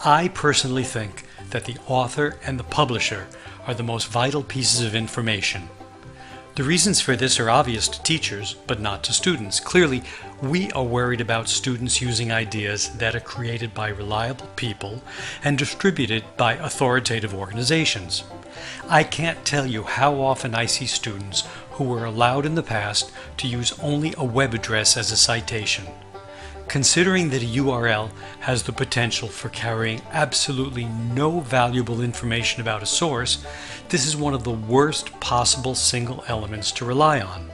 I personally think that the author and the publisher are the most vital pieces of information. The reasons for this are obvious to teachers, but not to students. Clearly, we are worried about students using ideas that are created by reliable people and distributed by authoritative organizations. I can't tell you how often I see students who were allowed in the past to use only a web address as a citation. Considering that a URL has the potential for carrying absolutely no valuable information about a source, this is one of the worst possible single elements to rely on.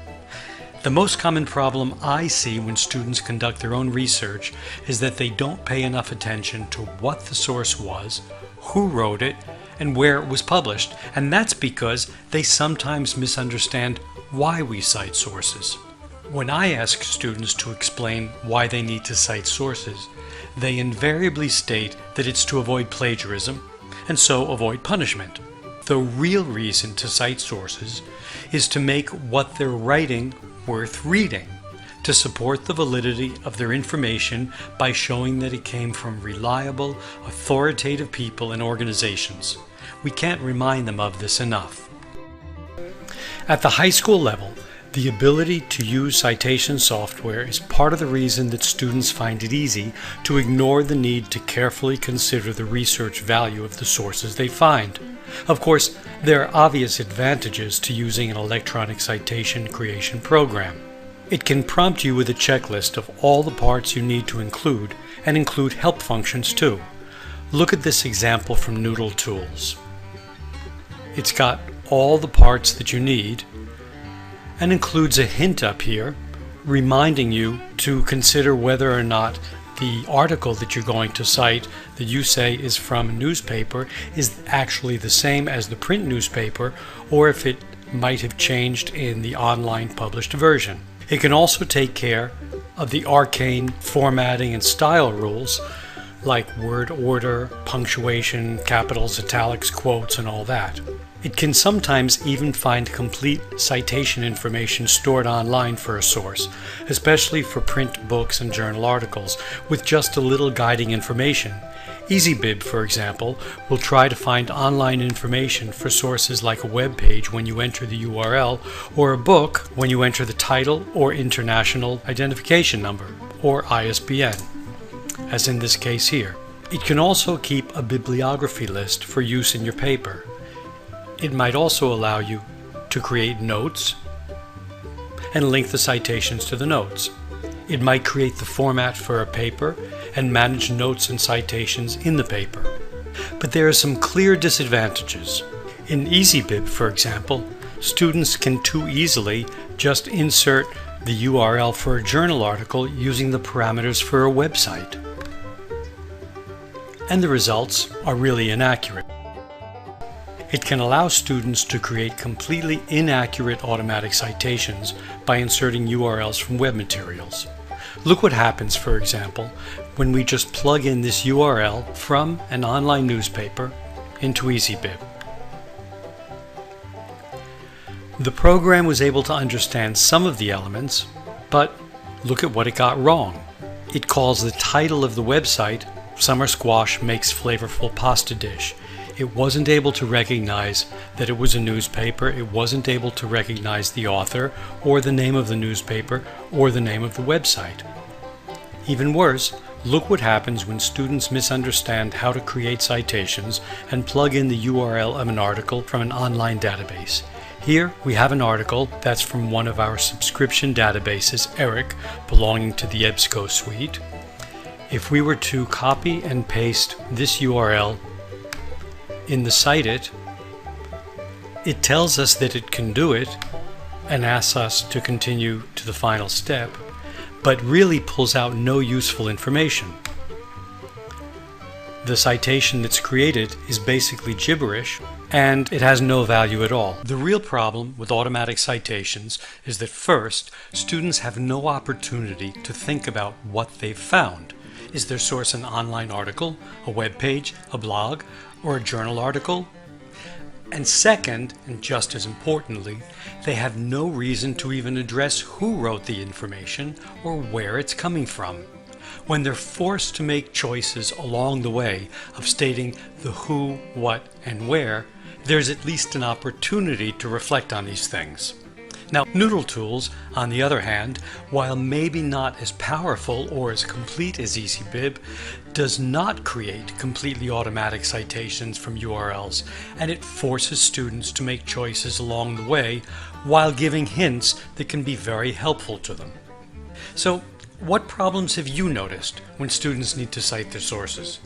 The most common problem I see when students conduct their own research is that they don't pay enough attention to what the source was, who wrote it, and where it was published, and that's because they sometimes misunderstand why we cite sources. When I ask students to explain why they need to cite sources, they invariably state that it's to avoid plagiarism and so avoid punishment. The real reason to cite sources is to make what they're writing worth reading, to support the validity of their information by showing that it came from reliable, authoritative people and organizations. We can't remind them of this enough. At the high school level, the ability to use citation software is part of the reason that students find it easy to ignore the need to carefully consider the research value of the sources they find. Of course, there are obvious advantages to using an electronic citation creation program. It can prompt you with a checklist of all the parts you need to include, and include help functions too. Look at this example from NoodleTools. It's got all the parts that you need, and includes a hint up here reminding you to consider whether or not the article that you're going to cite that you say is from a newspaper is actually the same as the print newspaper, or if it might have changed in the online published version. It can also take care of the arcane formatting and style rules like word order, punctuation, capitals, italics, quotes, and all that. It can sometimes even find complete citation information stored online for a source, especially for print books and journal articles, with just a little guiding information. EasyBib, for example, will try to find online information for sources like a web page when you enter the URL, or a book when you enter the title or international identification number, or ISBN, as in this case here. It can also keep a bibliography list for use in your paper. It might also allow you to create notes and link the citations to the notes. It might create the format for a paper and manage notes and citations in the paper. But there are some clear disadvantages. In EasyBib, for example, students can too easily just insert the URL for a journal article using the parameters for a website. And the results are really inaccurate. It can allow students to create completely inaccurate automatic citations by inserting URLs from web materials. Look what happens, for example, when we just plug in this URL from an online newspaper into EasyBib. The program was able to understand some of the elements, but look at what it got wrong. It calls the title of the website "Summer Squash Makes Flavorful Pasta Dish." It wasn't able to recognize that it was a newspaper. It wasn't able to recognize the author, or the name of the newspaper, or the name of the website. Even worse, look what happens when students misunderstand how to create citations and plug in the URL of an article from an online database. Here we have an article that's from one of our subscription databases, ERIC, belonging to the EBSCO suite. If we were to copy and paste this URL in the Cite it tells us that it can do it and asks us to continue to the final step, but really pulls out no useful information. The citation that's created is basically gibberish, and it has no value at all. The real problem with automatic citations is that first, students have no opportunity to think about what they've found. Is their source an online article, a web page, a blog, or a journal article? And second, and just as importantly, they have no reason to even address who wrote the information or where it's coming from. when they're forced to make choices along the way of stating the who, what, and where, there's at least an opportunity to reflect on these things. Now, NoodleTools, on the other hand, while maybe not as powerful or as complete as EasyBib, does not create completely automatic citations from URLs, and it forces students to make choices along the way while giving hints that can be very helpful to them. So, what problems have you noticed when students need to cite their sources?